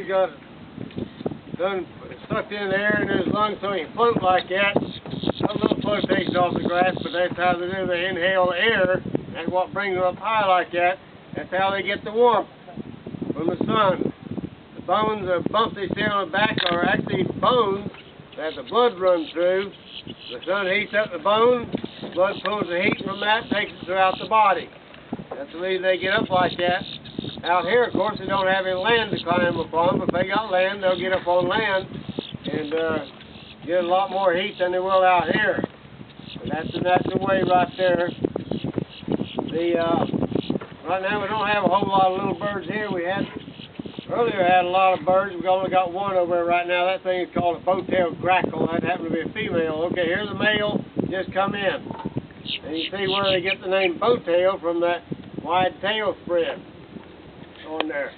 got done sucked in the air in his lungs so he can float like that. A little flotation off the grass, but that's how they do. They inhale air. That's what brings them up high like that. That's how they get the warmth from the sun. The bones, the bumps they see on the back are actually bones that the blood runs through. The sun heats up the bone, blood pulls the heat from that, takes it throughout the body. That's the reason they get up like that. Out here, of course, they don't have any land to climb upon, but if they got land, they'll get up on land and get a lot more heat than they will out here. And that's the way right there. Right now we don't have a whole lot of little birds here. Earlier had a lot of birds. We've only got one over there right now. That thing is called a bow-tailed grackle. That happened to be a female. Okay, here's a male just come in. And you see where they get the name bowtail from that wide tail spread on there.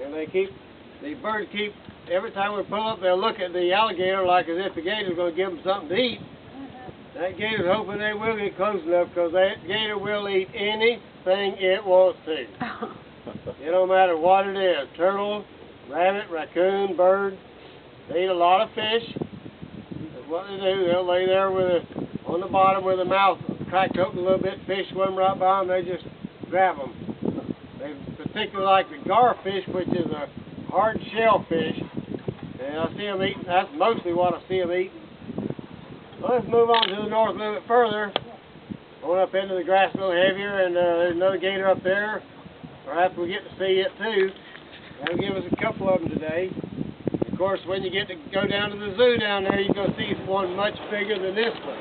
And the birds keep, every time we pull up, they'll look at the alligator like as if the gator's going to give them something to eat. That gator's hoping they will get close enough, because that gator will eat anything it wants to. It don't matter what it is. Turtle, rabbit, raccoon, bird. They eat a lot of fish. That's what they do. They'll lay there on the bottom with the mouth cracked open a little bit. Fish swim right by them. They just grab them. They particularly like the garfish, which is a hard shell fish. And I see them eating. That's mostly what I see them eating. Well, let's move on to the north a little bit further. Going up into the grass a little heavier, and there's another gator up there. Perhaps we'll get to see it too. That'll give us a couple of them today. Of course, when you get to go down to the zoo down there, you're going to see one much bigger than this one.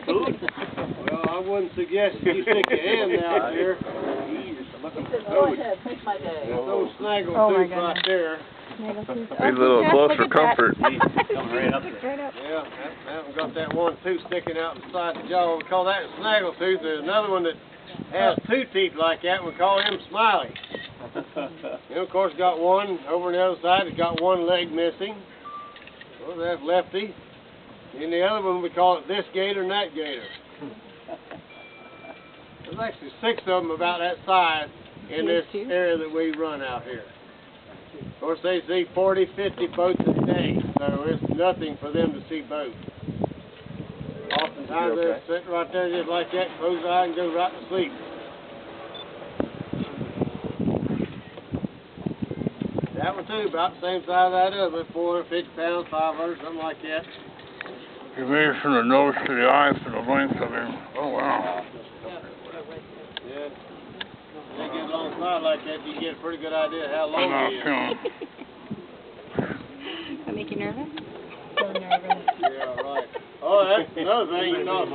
food? Well, I wouldn't suggest you stick your hand out there. Go ahead, make my day. Those snaggle Oh, my tooth right there. He's a little close for comfort. Coming right up there. Right up. Yeah, that one got that one tooth sticking out beside the jaw. We call that a snaggle tooth. There's another one that has two teeth like that. We call him Smiley. You know, of course, got one over on the other side. It's got one leg missing. Well, that's Lefty. And the other one, we call it this gator and that gator. There's actually 6 of them about that size in this area that we run out here. Of course, they see 40, 50 boats a day, so it's nothing for them to see boats. Oftentimes they're sitting right there just like that, close their eye and go right to sleep. That one too, about the same size as that other, 450 pounds, 500, something like that. You measure from the nose to the eye to the length of him. Oh, wow. Yeah. When they get alongside like that, you get a pretty good idea how long he is. That make you nervous? So nervous. Yeah, right. Oh, that's another thing. You know,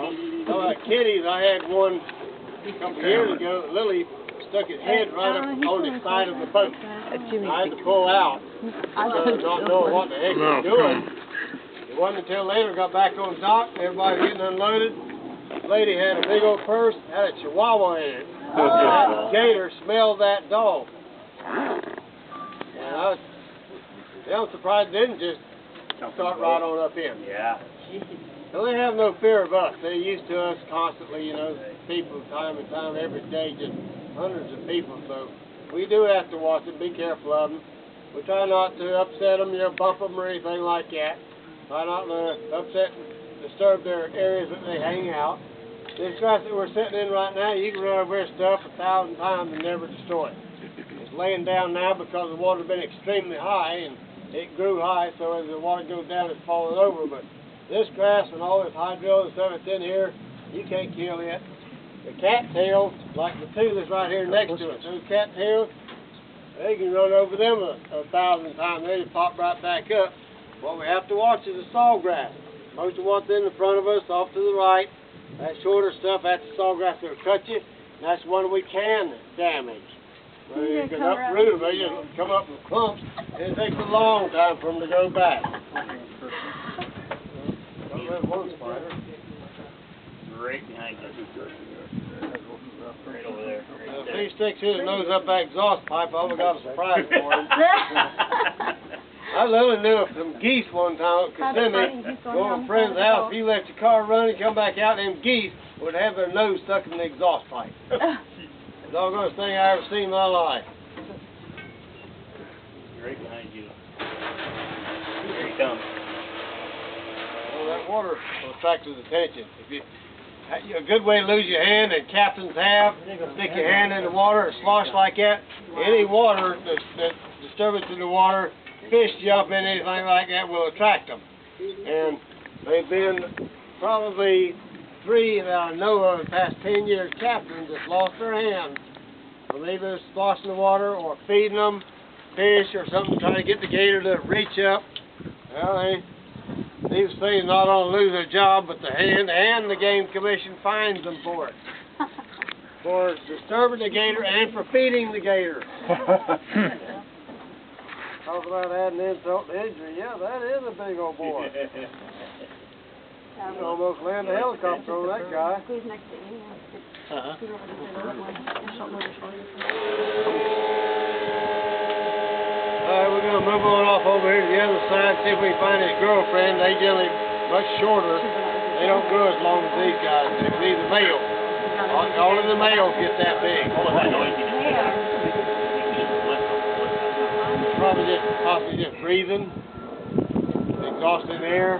about kitties, I had one a couple of years ago. Lily stuck his head right up on the side of the boat. I had to pull out because not knowing what the heck he was doing. It wasn't until later got back on dock, everybody getting unloaded. The lady had a big old purse, had a chihuahua in it. That gator smelled that dog. And I'm surprised it didn't just start right on up in. Yeah. So they have no fear of us. They're used to us constantly, you know, people time and time, every day, just hundreds of people. So we do have to watch them, be careful of them. We try not to upset them, you know, bump them or anything like that. Try not to upset and disturb their areas that they hang out. This grass that we're sitting in right now, you can run over this stuff 1,000 times and never destroy it. It's laying down now because the water's been extremely high, and it grew high, so as the water goes down, it's falling over. But this grass and all this hydro and stuff that's in here, you can't kill it. The cattails, like the two that's right here next to it, those cattails, they can run over them 1,000 times. They just pop right back up. What we have to watch is the sawgrass. Most of what's in the front of us, off to the right, that shorter stuff, that's the sawgrass that'll cut you. And that's one we can damage. Well, you can uproot them, they just come up in clumps, and it takes a long time for them to go back. One spider. Right behind you. Right over there. If he sticks his nose up that exhaust pipe, I've got a surprise for him. I literally knew of some geese one time at Kissimmee, going to a friend's house. If you left your car running, come back out, them geese would have their nose stuck in the exhaust pipe. The doggonest thing I ever seen in my life. Right behind you. Here he comes. Well, that water will attract his attention. A good way to lose your hand, and captains have, stick your hand in the water and slosh like that. Any water that's disturbance in the water, fish jump in, anything like that will attract them. And they've been probably 3 that I know of in the past 10 years, captains that's lost their hands from either sloshing the water or feeding them fish or something, trying to get the gator to reach up. Well, these things not only lose their job, but the hand and the Game Commission fines them for it. For disturbing the gator and for feeding the gator. Talk about adding insult to injury. Yeah, that is a big old boy. You almost land a helicopter on that guy. Alright, we're going to move on off over here to the other side, see if we can find his girlfriend. They generally much shorter. They don't grow as long as these guys. These are males. All of the males get that big. What was that noise you just made? Possibly just breathing, exhausting air.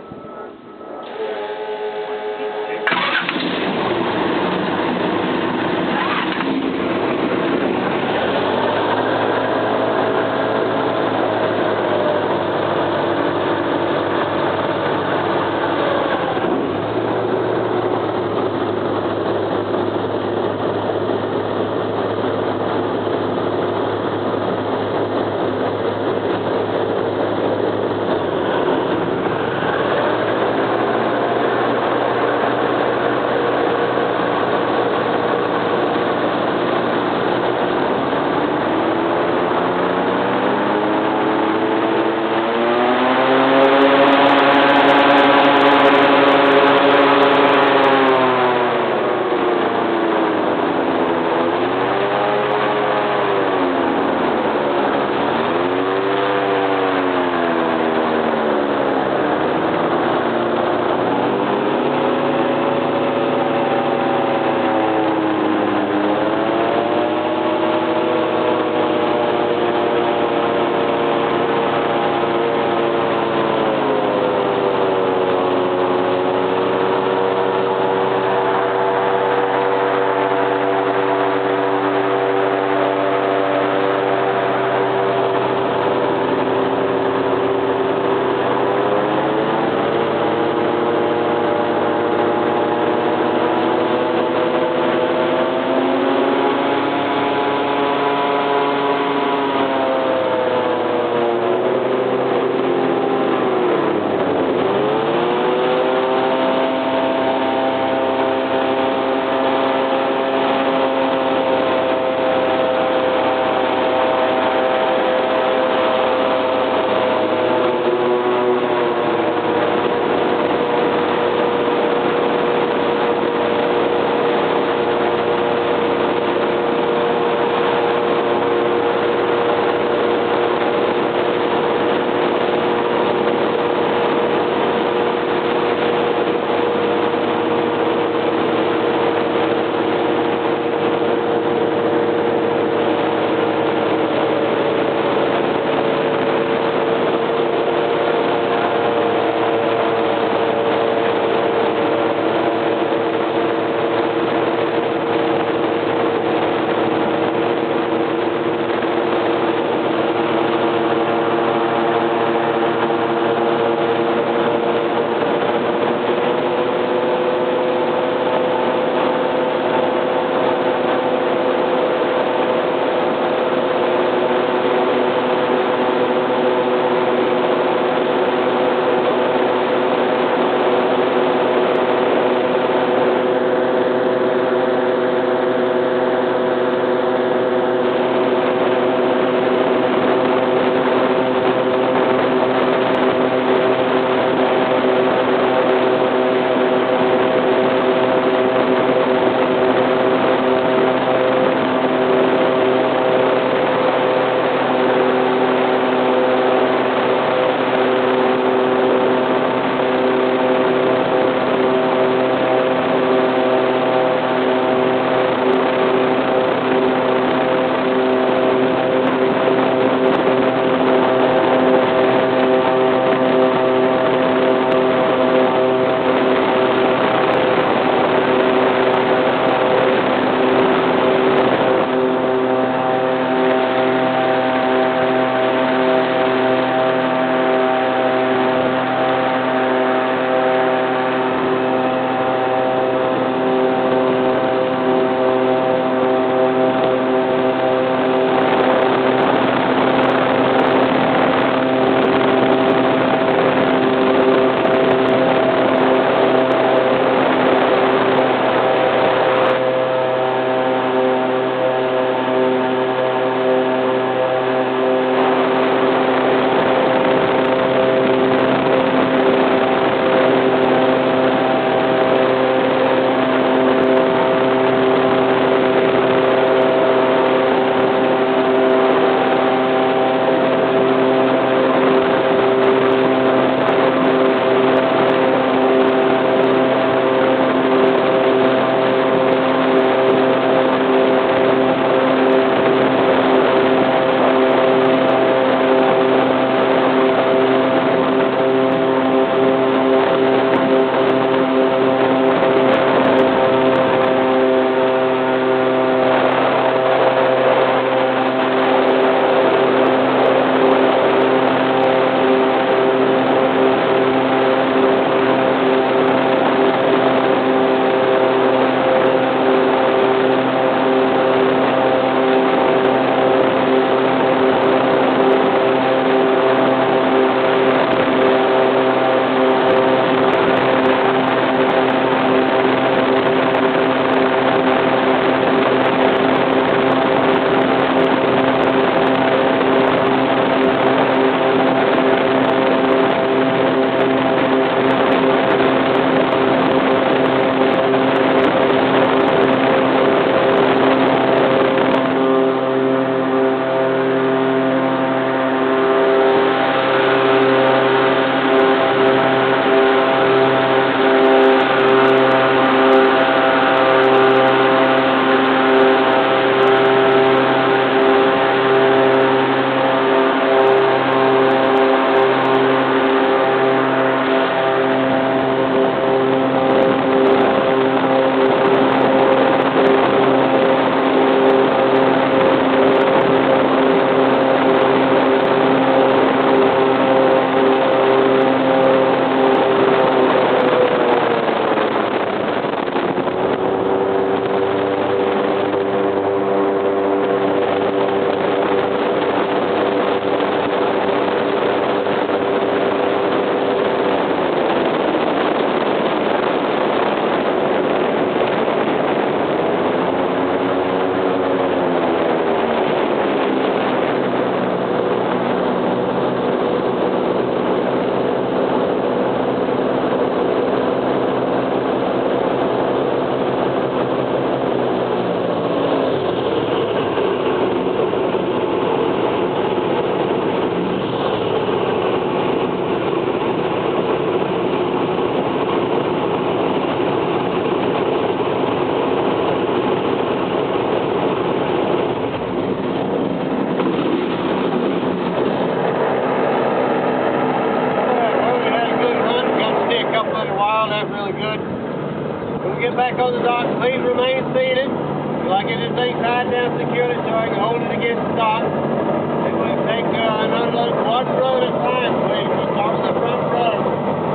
remain seated. Till I get this thing tied down securely so I can hold it against the dock. And we take and unload one run at a time, please. We start with the front run.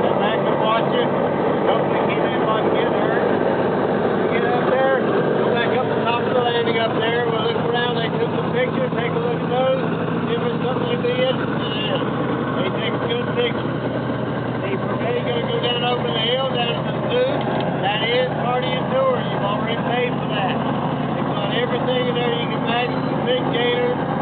Sit back and watch it. Hopefully keep anybody get hurt. We get up there, go back up the top of the landing up there. We'll look around. They took some pictures. Take a look at those. If it's something to be interested in. They take a good picture. See, we're ready to go down over the hill, down to the zoo. That is part of your tour. You've already paid for that. They've got everything in there you can imagine. Some big gators.